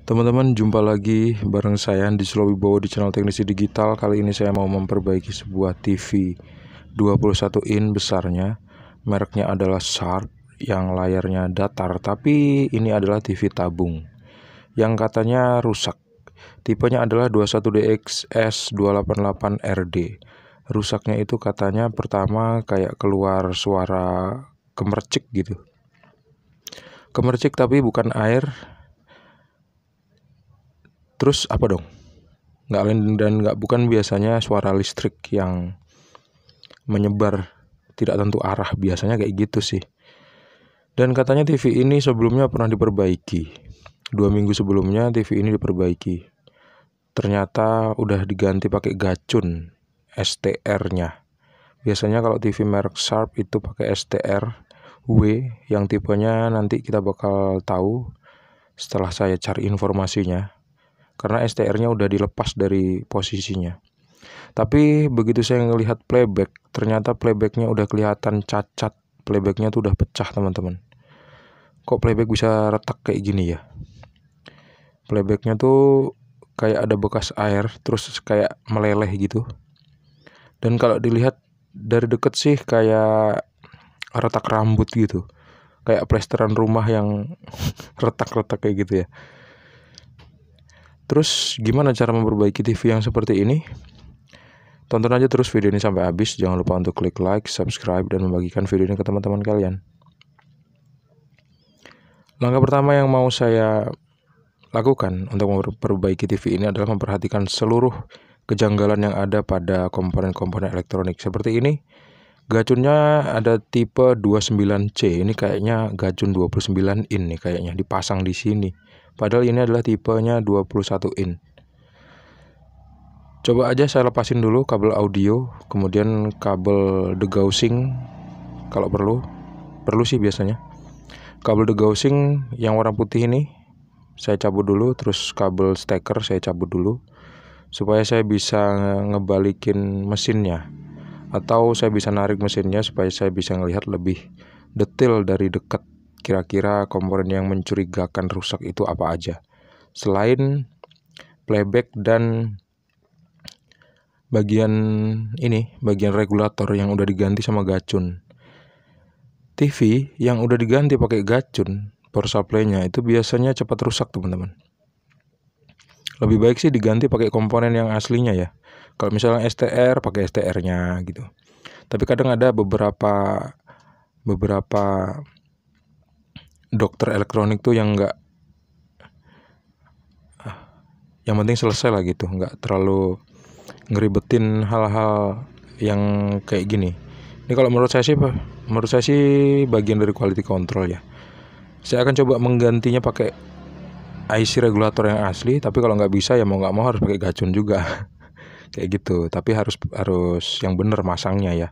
Teman-teman, jumpa lagi bareng saya di Slowibowo di channel Teknisi Digital. Kali ini saya mau memperbaiki sebuah TV 21 in besarnya. Mereknya adalah Sharp, yang layarnya datar, tapi ini adalah TV tabung yang katanya rusak. Tipenya adalah 21DXS288RD. Rusaknya itu katanya pertama kayak keluar suara kemercik gitu. Kemercik tapi bukan air. Terus apa dong? Nggak lain dan bukan biasanya suara listrik yang menyebar tidak tentu arah, biasanya kayak gitu sih. Dan katanya TV ini sebelumnya pernah diperbaiki. 2 minggu sebelumnya TV ini diperbaiki. Ternyata udah diganti pakai gacun STR-nya. Biasanya kalau TV merek Sharp itu pakai STR W, yang tipenya nanti kita bakal tahu setelah saya cari informasinya. Karena STR-nya udah dilepas dari posisinya. Tapi begitu saya ngelihat playback, ternyata playbacknya udah kelihatan cacat. Playbacknya tuh udah pecah, teman-teman. Kok playback bisa retak kayak gini ya? Playbacknya tuh kayak ada bekas air, terus kayak meleleh gitu. Dan kalau dilihat dari deket sih kayak retak rambut gitu. Kayak plesteran rumah yang retak-retak kayak gitu ya. Terus gimana cara memperbaiki TV yang seperti ini? Tonton aja terus video ini sampai habis. Jangan lupa untuk klik like, subscribe, dan membagikan video ini ke teman-teman kalian. Langkah pertama yang mau saya lakukan untuk memperbaiki TV ini adalah memperhatikan seluruh kejanggalan yang ada pada komponen-komponen elektronik. Seperti ini, gacunnya ada tipe 29C. Ini kayaknya gacun 29 in nih, kayaknya dipasang di sini. Padahal ini adalah tipenya 21 in. Coba aja saya lepasin dulu kabel audio, kemudian kabel degaussing kalau perlu sih biasanya. Kabel degaussing yang warna putih ini saya cabut dulu, terus kabel steker saya cabut dulu supaya saya bisa ngebalikin mesinnya, atau saya bisa narik mesinnya supaya saya bisa ngelihat lebih detail dari dekat kira-kira komponen yang mencurigakan rusak itu apa aja. Selain playback dan bagian regulator yang udah diganti sama gacun. TV yang udah diganti pakai gacun, power supply-nya itu biasanya cepat rusak, teman-teman. Lebih baik sih diganti pakai komponen yang aslinya ya. Kalau misalnya STR, pakai STR-nya gitu. Tapi kadang ada beberapa dokter elektronik tuh yang yang penting selesai lah gitu, nggak terlalu ngeribetin hal-hal yang kayak gini. Ini kalau menurut saya sih bagian dari quality control ya. Saya akan coba menggantinya pakai IC regulator yang asli, tapi kalau nggak bisa ya mau nggak mau harus pakai gacun juga. Kayak gitu, tapi harus yang bener masangnya ya.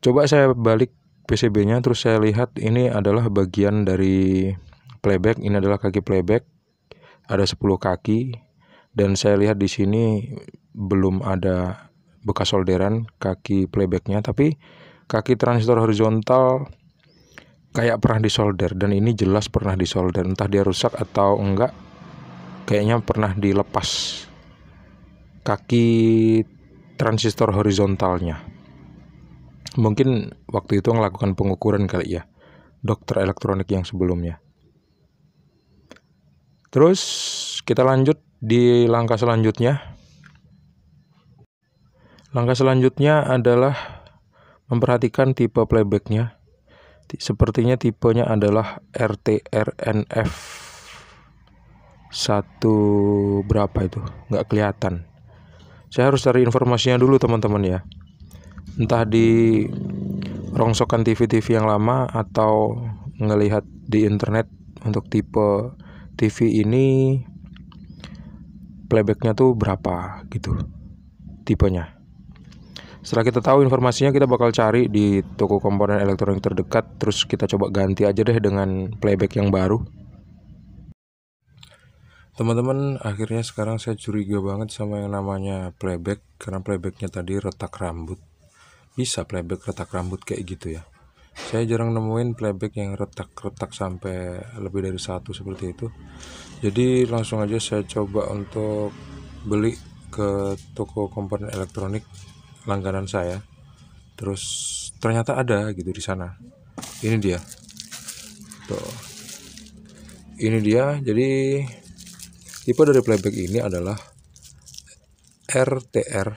Coba saya balik PCB-nya, terus saya lihat ini adalah bagian dari playback. Ini adalah kaki playback, ada 10 kaki, dan saya lihat di sini belum ada bekas solderan kaki playbacknya, tapi kaki transistor horizontal kayak pernah disolder, dan ini jelas pernah disolder. Entah dia rusak atau enggak, kayaknya pernah dilepas kaki transistor horizontalnya. Mungkin waktu itu melakukan pengukuran kali ya, dokter elektronik yang sebelumnya. Terus kita lanjut di langkah selanjutnya. Langkah selanjutnya adalah memperhatikan tipe playbacknya. Sepertinya tipenya adalah RTRNF 1 berapa itu, nggak kelihatan. Saya harus cari informasinya dulu, teman-teman ya. Entah di rongsokan TV-TV yang lama atau ngelihat di internet untuk tipe TV ini playbacknya tuh berapa gitu tipenya. Setelah kita tahu informasinya, kita bakal cari di toko komponen elektronik terdekat, terus kita coba ganti aja deh dengan playback yang baru. Teman-teman, akhirnya sekarang saya curiga banget sama yang namanya playback, karena playbacknya tadi retak rambut. Bisa playback retak rambut kayak gitu ya. Saya jarang nemuin playback yang retak-retak sampai lebih dari satu seperti itu. Jadi langsung aja saya coba untuk beli ke toko komponen elektronik langganan saya. Terus ternyata ada gitu di sana. Ini dia. Tuh. Ini dia. Jadi tipe dari playback ini adalah RTR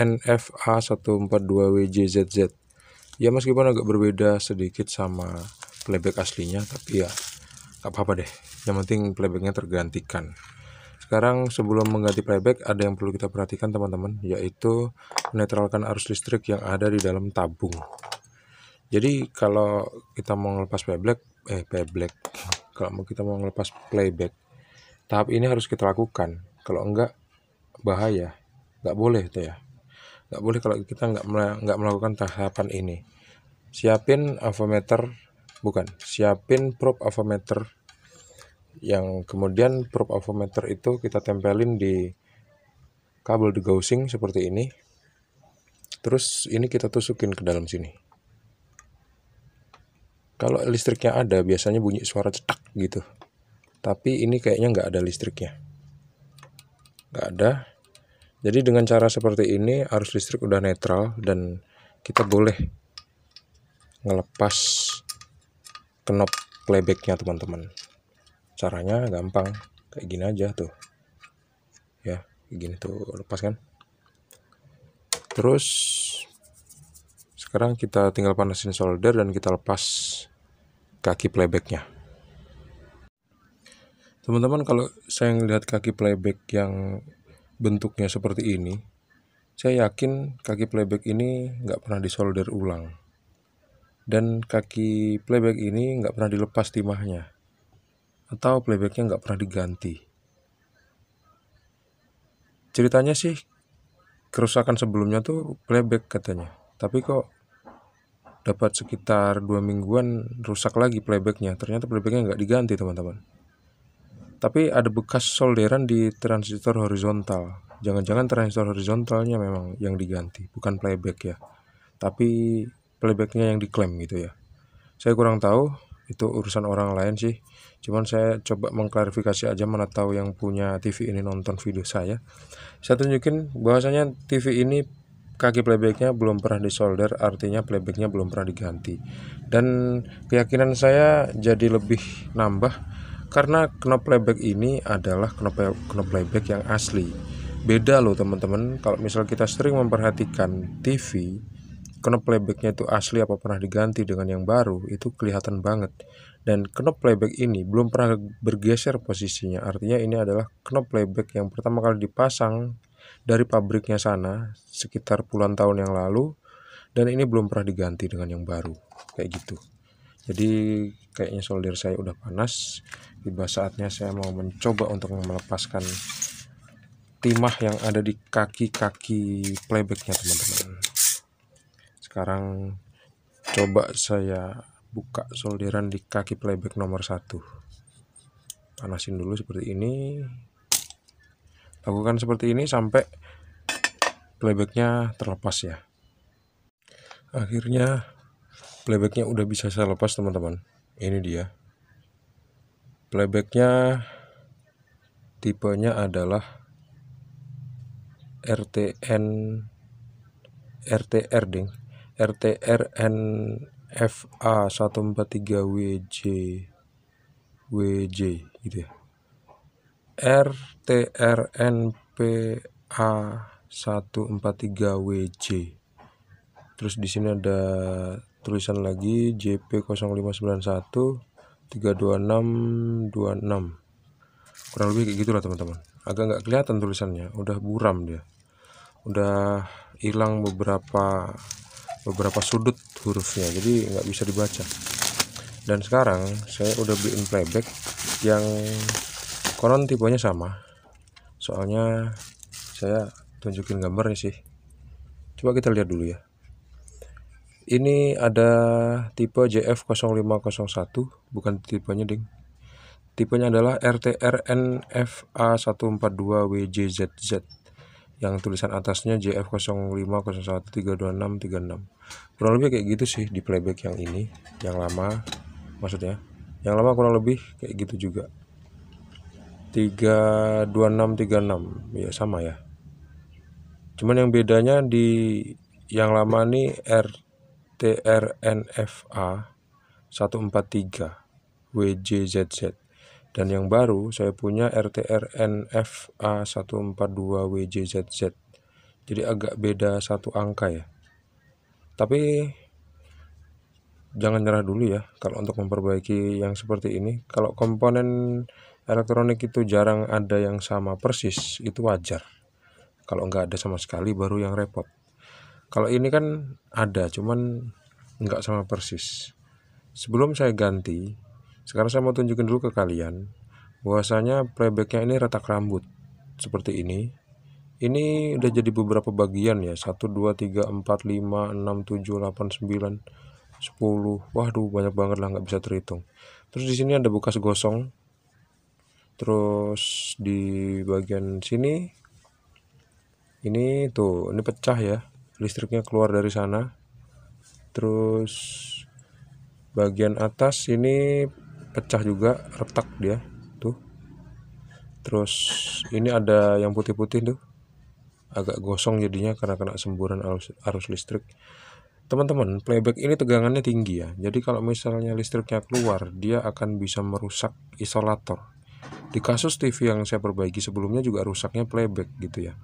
NFA 142WJZZ. Ya meskipun agak berbeda sedikit sama playback aslinya, tapi ya gak apa-apa deh. Yang penting playbacknya tergantikan. Sekarang sebelum mengganti playback ada yang perlu kita perhatikan teman-teman, yaitu menetralkan arus listrik yang ada di dalam tabung. Jadi kalau kita mau ngelepas kalau kita mau ngelepas playback, tahap ini harus kita lakukan. Kalau enggak bahaya, nggak boleh tuh ya. Nggak boleh kalau kita nggak melakukan tahapan ini. Siapin probe avometer, yang kemudian probe avometer itu kita tempelin di kabel degaussing seperti ini. Terus ini kita tusukin ke dalam sini. Kalau listriknya ada biasanya bunyi suara cetak gitu, tapi ini kayaknya nggak ada listriknya, nggak ada. Jadi dengan cara seperti ini arus listrik udah netral dan kita boleh ngelepas knop playbacknya teman-teman. Caranya gampang, kayak gini aja tuh ya, kayak gini tuh, lepas kan. Terus sekarang kita tinggal panasin solder dan kita lepas kaki playbacknya. Teman-teman, kalau saya ngelihat kaki playback yang bentuknya seperti ini, saya yakin kaki playback ini nggak pernah disolder ulang, dan kaki playback ini nggak pernah dilepas timahnya, atau playbacknya nggak pernah diganti. Ceritanya sih kerusakan sebelumnya tuh playback katanya, tapi kok dapat sekitar 2 mingguan rusak lagi playbacknya. Ternyata playbacknya nggak diganti teman-teman, tapi ada bekas solderan di transistor horizontal. Jangan-jangan transistor horizontalnya memang yang diganti, bukan playback ya, tapi playbacknya yang diklaim gitu ya. Saya kurang tahu, itu urusan orang lain sih. Cuman saya coba mengklarifikasi aja, mana tahu yang punya TV ini nonton video saya. Saya tunjukin bahwasanya TV ini kaki playbacknya belum pernah disolder, artinya playbacknya belum pernah diganti. Dan keyakinan saya jadi lebih nambah karena knop playback ini adalah knop playback yang asli. Beda loh teman-teman, kalau misal kita sering memperhatikan TV, knop playbacknya itu asli apa pernah diganti dengan yang baru, itu kelihatan banget. Dan knop playback ini belum pernah bergeser posisinya, artinya ini adalah knop playback yang pertama kali dipasang dari pabriknya sana sekitar puluhan tahun yang lalu, dan ini belum pernah diganti dengan yang baru kayak gitu. Jadi kayaknya solder saya udah panas, tiba saatnya saya mau mencoba untuk melepaskan timah yang ada di kaki-kaki playbacknya teman-teman. Sekarang coba saya buka solderan di kaki playback nomor 1. Panasin dulu seperti ini. Lakukan seperti ini sampai playbacknya terlepas ya. Akhirnya playbacknya udah bisa saya lepas teman-teman. Ini dia. Playbacknya tipenya adalah RTR NFA 143WJ gitu ya. RTRNPA 143WJ. Terus di sini ada tulisan lagi JP0591 32626. Kurang lebih kayak gitulah teman-teman. Agak nggak kelihatan tulisannya, udah buram dia. Udah hilang beberapa sudut hurufnya, jadi nggak bisa dibaca. Dan sekarang saya udah beliin playback yang konon tipenya sama, soalnya saya tunjukin gambarnya sih. Coba kita lihat dulu ya. Ini ada tipe JF0501, bukan tipenya ding. Tipenya adalah RTRNFA 142WJZZ. yang tulisan atasnya JF0501326326. Kurang lebih kayak gitu sih di playback yang ini, yang lama maksudnya. Yang lama kurang lebih kayak gitu juga. 32636 ya, sama ya. Cuman yang bedanya di yang lama nih RTRNFA 143 WJZZ, dan yang baru saya punya RTRNFA 142 WJZZ. Jadi agak beda satu angka ya. Tapi jangan nyerah dulu ya kalau untuk memperbaiki yang seperti ini. Kalau komponen elektronik itu jarang ada yang sama persis, itu wajar. Kalau nggak ada sama sekali baru yang repot. Kalau ini kan ada, cuman nggak sama persis. Sebelum saya ganti, sekarang saya mau tunjukin dulu ke kalian bahwasanya playbacknya ini retak rambut seperti ini. Ini udah jadi beberapa bagian ya, 1, 2, 3, 4, 5, 6, 7, 8, 9, 10. Waduh, banyak banget lah, nggak bisa terhitung. Terus di sini ada bekas gosong. Terus di bagian sini ini tuh, ini pecah ya, listriknya keluar dari sana. Terus bagian atas ini pecah juga, retak dia tuh. Terus ini ada yang putih-putih tuh, agak gosong jadinya karena kena semburan arus listrik. Teman-teman, playback ini tegangannya tinggi ya. Jadi kalau misalnya listriknya keluar, dia akan bisa merusak isolator. Di kasus TV yang saya perbaiki sebelumnya juga rusaknya playback gitu ya.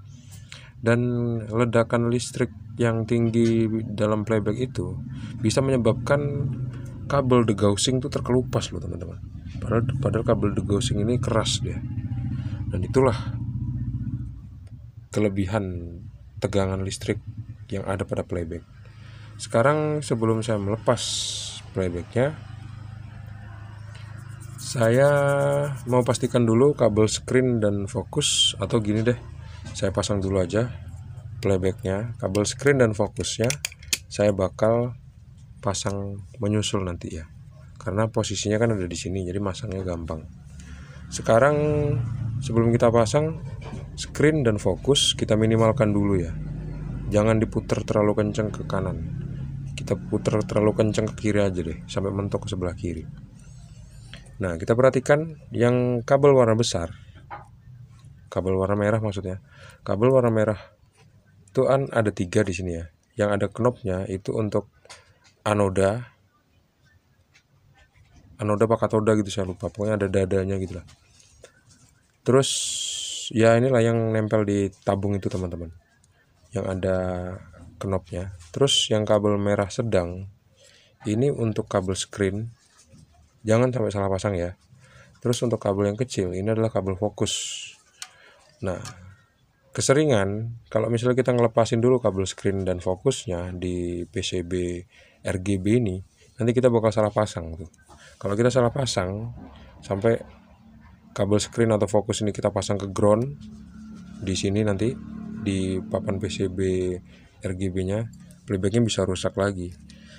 Dan ledakan listrik yang tinggi dalam playback itu bisa menyebabkan kabel degaussing itu terkelupas loh teman-teman. Padahal kabel degaussing ini keras dia. Dan itulah kelebihan tegangan listrik yang ada pada playback. Sekarang sebelum saya melepas playbacknya, saya mau pastikan dulu kabel screen dan fokus, atau gini deh, saya pasang dulu aja playbacknya, kabel screen dan fokusnya saya bakal pasang menyusul nanti ya, karena posisinya kan ada di sini, jadi masangnya gampang. Sekarang sebelum kita pasang screen dan fokus, kita minimalkan dulu ya, jangan diputar terlalu kencang ke kanan, kita putar terlalu kencang ke kiri aja deh, sampai mentok ke sebelah kiri. Nah, kita perhatikan yang kabel warna besar, kabel warna merah maksudnya, kabel warna merah itu kan ada 3 di sini ya. Yang ada knopnya itu untuk anoda apa katoda gitu, saya lupa, pokoknya ada dadanya gitu lah. Terus ya inilah yang nempel di tabung itu teman-teman, yang ada knopnya. Terus yang kabel merah sedang ini untuk kabel screen, jangan sampai salah pasang ya. Terus untuk kabel yang kecil ini adalah kabel fokus. Nah, keseringan kalau misalnya kita ngelepasin dulu kabel screen dan fokusnya di PCB RGB ini, nanti kita bakal salah pasang tuh. Kalau kita salah pasang sampai kabel screen atau fokus ini kita pasang ke ground di sini, nanti di papan PCB RGB-nya, playbacknya bisa rusak lagi.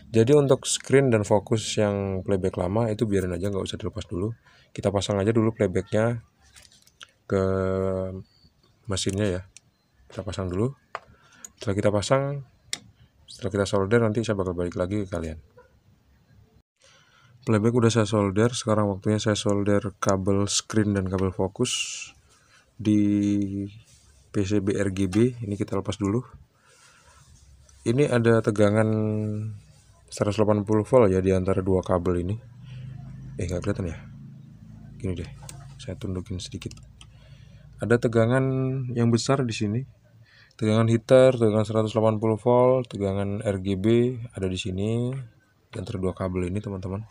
Jadi untuk screen dan fokus yang playback lama itu biarin aja, nggak usah dilepas dulu. Kita pasang aja dulu playbacknya ke mesinnya ya. Kita pasang dulu. Setelah kita pasang, setelah kita solder, nanti saya bakal balik lagi ke kalian. Playback udah saya solder, sekarang waktunya saya solder kabel screen dan kabel fokus di PCB RGB. Ini kita lepas dulu. Ini ada tegangan 180 volt ya di antara dua kabel ini. Nggak kelihatan ya. Gini deh, saya tundukin sedikit. Ada tegangan yang besar di sini. Tegangan heater, tegangan 180 volt, tegangan RGB ada di sini di antara dua kabel ini teman-teman.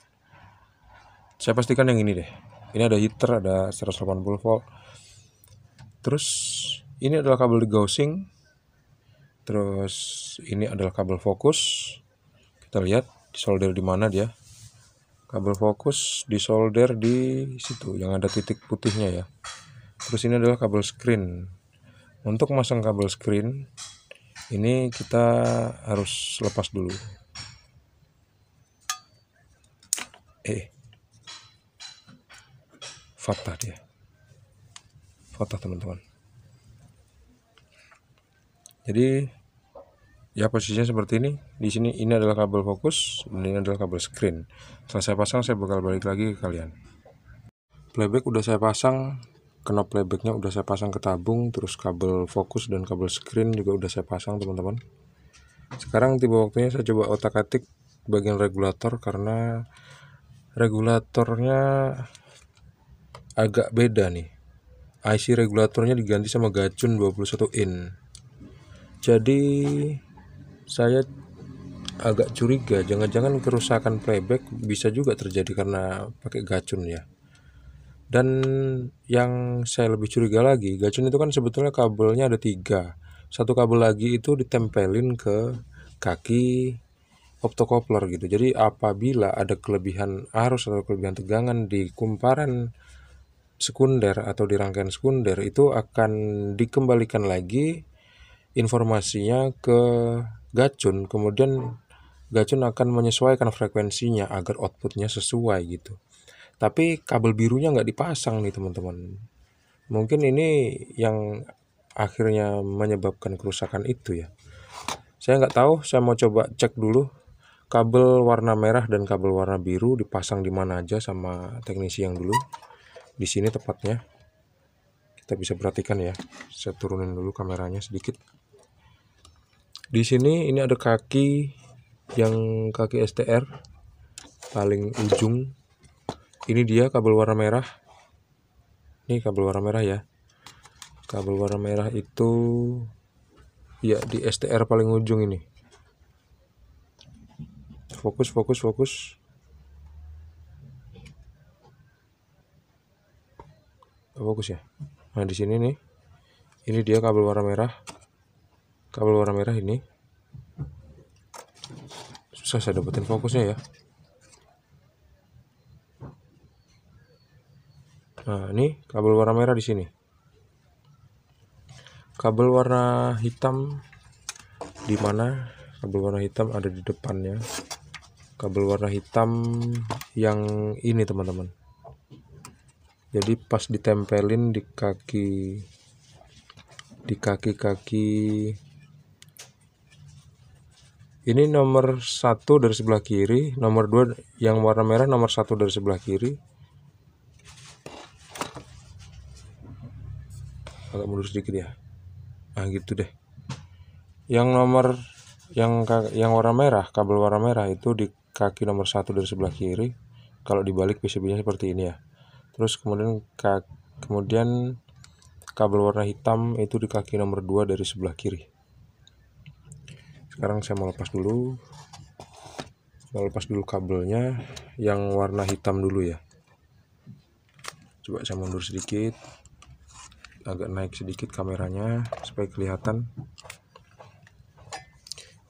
Saya pastikan yang ini deh. Ini ada heater, ada 180 volt. Terus ini adalah kabel degaussing. Terus ini adalah kabel fokus. Kita lihat disolder di mana dia. Kabel fokus disolder di situ yang ada titik putihnya ya. Terus ini adalah kabel screen. Untuk masang kabel screen ini kita harus lepas dulu. Fatah dia. Fatah teman-teman. Jadi ya posisinya seperti ini. Di sini ini adalah kabel fokus, dan ini adalah kabel screen. Setelah saya pasang, saya bakal balik lagi ke kalian. Playback udah saya pasang, knop playbacknya udah saya pasang ke tabung, terus kabel fokus dan kabel screen juga udah saya pasang, teman-teman. Sekarang tiba waktunya saya coba otak-atik bagian regulator, karena regulatornya agak beda nih. IC regulatornya diganti sama Gachun 21 in. Jadi saya agak curiga, jangan-jangan kerusakan playback bisa juga terjadi karena pakai Gachun ya. Dan yang saya lebih curiga lagi, Gachun itu kan sebetulnya kabelnya ada 3. Satu kabel lagi itu ditempelin ke kaki optocoupler gitu. Jadi apabila ada kelebihan arus atau kelebihan tegangan di kumparan sekunder atau di rangkaian sekunder, itu akan dikembalikan lagi informasinya ke Gachun, kemudian Gachun akan menyesuaikan frekuensinya agar outputnya sesuai gitu. Tapi kabel birunya nggak dipasang nih teman-teman. Mungkin ini yang akhirnya menyebabkan kerusakan itu ya. Saya nggak tahu, saya mau coba cek dulu kabel warna merah dan kabel warna biru dipasang di mana aja sama teknisi yang dulu. Di sini tepatnya. Kita bisa perhatikan ya. Saya turunin dulu kameranya sedikit. Di sini ini ada kaki STR paling ujung. Ini dia kabel warna merah. Ini kabel warna merah ya. Kabel warna merah itu ya di STR paling ujung ini. Fokus. Fokus ya. Nah, di sini nih. Ini dia kabel warna merah. Kabel warna merah ini. Susah saya dapetin fokusnya ya. Nah, ini kabel warna merah di sini. Kabel warna hitam di mana? Kabel warna hitam ada di depannya. Kabel warna hitam yang ini, teman-teman. Jadi pas ditempelin di kaki ini nomor 1 dari sebelah kiri, nomor 2 yang warna merah nomor 1 dari sebelah kiri. Agak mundur sedikit ya. Nah, gitu deh. Yang warna merah, kabel warna merah itu di kaki nomor 1 dari sebelah kiri. Kalau dibalik PCB-nya seperti ini ya. Terus kemudian kabel warna hitam itu di kaki nomor 2 dari sebelah kiri. Sekarang saya mau lepas dulu kabelnya yang warna hitam dulu ya. Coba saya mundur sedikit, agak naik sedikit kameranya supaya kelihatan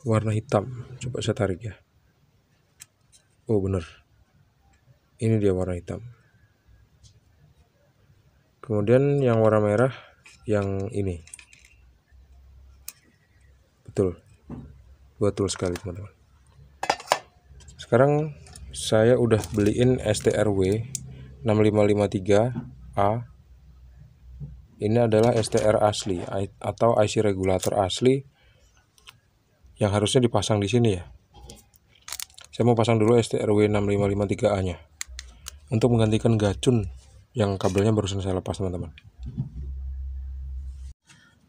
warna hitam. Coba saya tarik ya. Oh bener, ini dia warna hitam. Kemudian yang warna merah yang ini. Betul sekali teman-teman. Sekarang saya udah beliin STRW 6553A. Ini adalah STR asli atau IC regulator asli yang harusnya dipasang di sini ya. Saya mau pasang dulu STRW 6553A-nya untuk menggantikan Gachun yang kabelnya barusan saya lepas, teman-teman.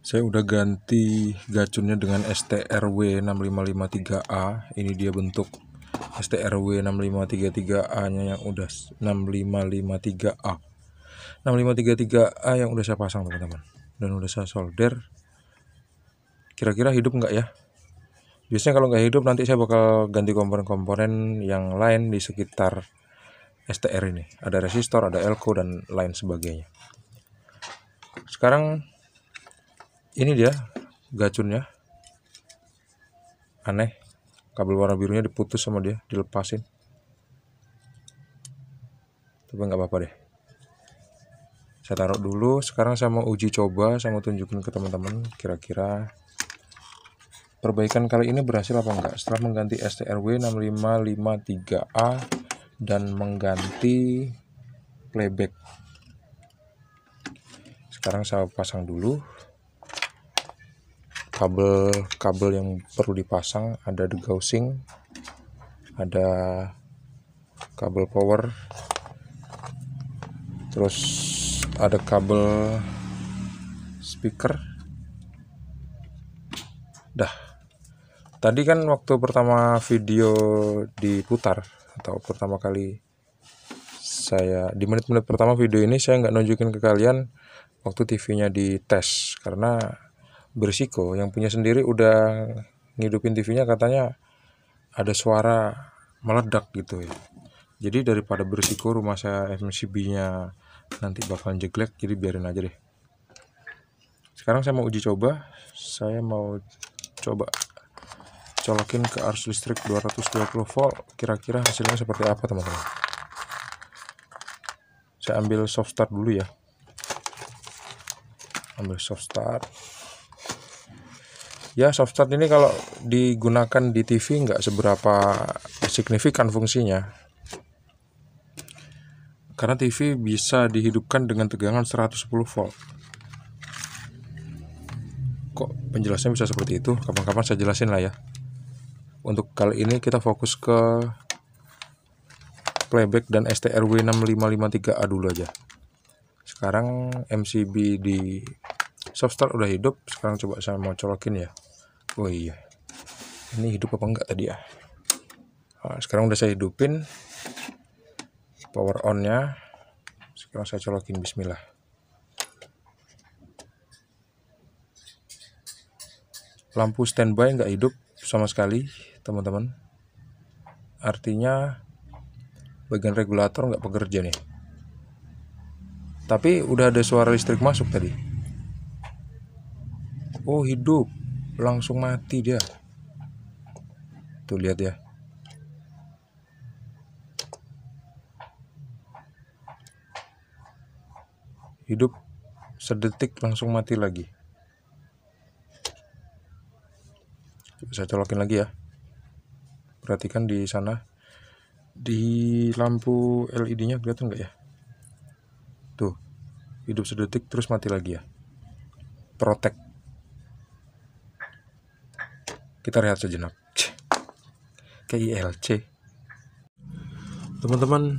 Saya udah ganti Gachunnya dengan STRW 6553A. Ini dia bentuk STRW 6533A-nya yang udah 6553A. 6533A yang udah saya pasang, teman-teman, dan udah saya solder. Kira-kira hidup nggak ya? Biasanya kalau nggak hidup nanti saya bakal ganti komponen-komponen yang lain di sekitar STR ini. Ada resistor, ada elko, dan lain sebagainya. Sekarang ini dia Gachunnya. Aneh, kabel warna birunya diputus sama dia, dilepasin. Tapi nggak apa-apa deh. Saya taruh dulu. Sekarang saya mau uji coba, saya mau tunjukin ke teman-teman kira-kira perbaikan kali ini berhasil apa enggak setelah mengganti STRW 6553A dan mengganti playback. Sekarang saya pasang dulu kabel yang perlu dipasang, ada degaussing, ada kabel power, terus ada kabel speaker. Tadi kan waktu pertama video diputar, atau pertama kali saya di menit-menit pertama video ini, saya nggak nunjukin ke kalian waktu TV-nya dites karena berisiko. Yang punya sendiri udah ngidupin TV-nya, katanya ada suara meledak gitu ya. Jadi daripada berisiko rumah saya MCB-nya nanti bakalan jelek, jadi biarin aja deh. Sekarang saya mau uji coba, saya mau coba colokin ke arus listrik 220 volt, kira-kira hasilnya seperti apa teman-teman. Saya ambil soft start dulu ya, ambil soft start ya. Soft start ini kalau digunakan di TV nggak seberapa signifikan fungsinya, karena TV bisa dihidupkan dengan tegangan 110 volt. Kok penjelasannya bisa seperti itu? Kapan-kapan saya jelasin lah ya. Untuk kali ini kita fokus ke playback dan STRW6553A dulu aja. Sekarang MCB di soft start udah hidup. Sekarang coba saya mau colokin ya. Oh iya, ini hidup apa enggak tadi ya? Nah, sekarang udah saya hidupin power on nya. Sekarang saya colokin, bismillah. Lampu standby nggak hidup sama sekali teman-teman, artinya bagian regulator nggak bekerja nih. Tapi udah ada suara listrik masuk tadi. Oh, hidup, langsung mati dia. Tuh lihat ya. Hidup sedetik langsung mati lagi. Saya colokin lagi ya. Perhatikan di sana, di lampu LED-nya kelihatan nggak ya? Tuh, hidup sedetik terus mati lagi ya. Protect. Kita rehat sejenak. KILC. Teman-teman,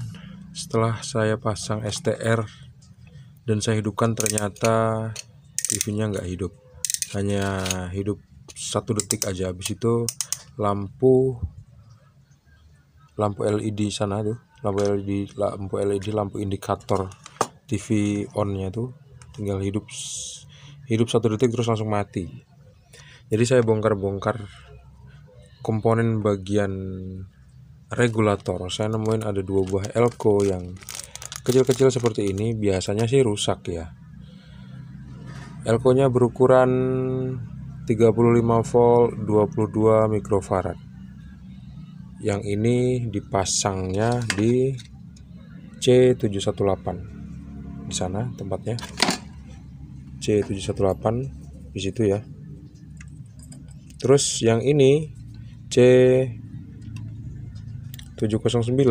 setelah saya pasang STR dan saya hidupkan, ternyata TV-nya nggak hidup. Hanya hidup 1 detik aja. Habis itu lampu LED sana tuh, lampu LED, lampu indikator TV on-nya tuh tinggal hidup 1 detik terus langsung mati. Jadi saya bongkar-bongkar komponen bagian regulator. Saya nemuin ada 2 buah elko yang kecil-kecil seperti ini. Biasanya sih rusak ya. Elko-nya berukuran 35 volt 22 mikrofarad. Yang ini dipasangnya di C718. Di sana tempatnya. C718 di situ ya. Terus yang ini C709.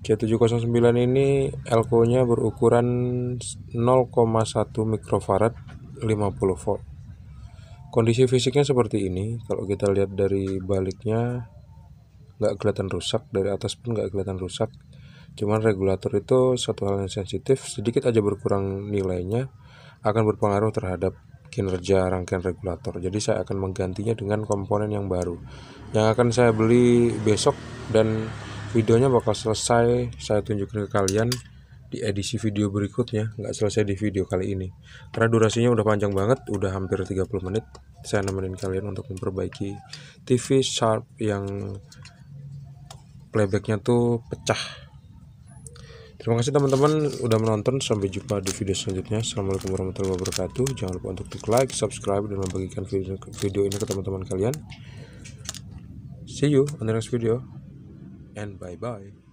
C709 ini elko-nya berukuran 0,1 mikrofarad 50 volt. Kondisi fisiknya seperti ini. Kalau kita lihat dari baliknya nggak kelihatan rusak, dari atas pun nggak kelihatan rusak. Cuman regulator itu satu hal yang sensitif, sedikit aja berkurang nilainya akan berpengaruh terhadap kinerja rangkaian regulator. Jadi saya akan menggantinya dengan komponen yang baru yang akan saya beli besok, dan videonya bakal selesai saya tunjukin ke kalian di edisi video berikutnya, nggak selesai di video kali ini karena durasinya udah panjang banget, udah hampir 30 menit saya nemenin kalian untuk memperbaiki TV Sharp yang playbacknya tuh pecah. Terima kasih teman-teman udah menonton, sampai jumpa di video selanjutnya. Assalamualaikum warahmatullahi wabarakatuh. Jangan lupa untuk klik like, subscribe, dan membagikan video ini ke teman-teman kalian. See you on the next video and bye bye.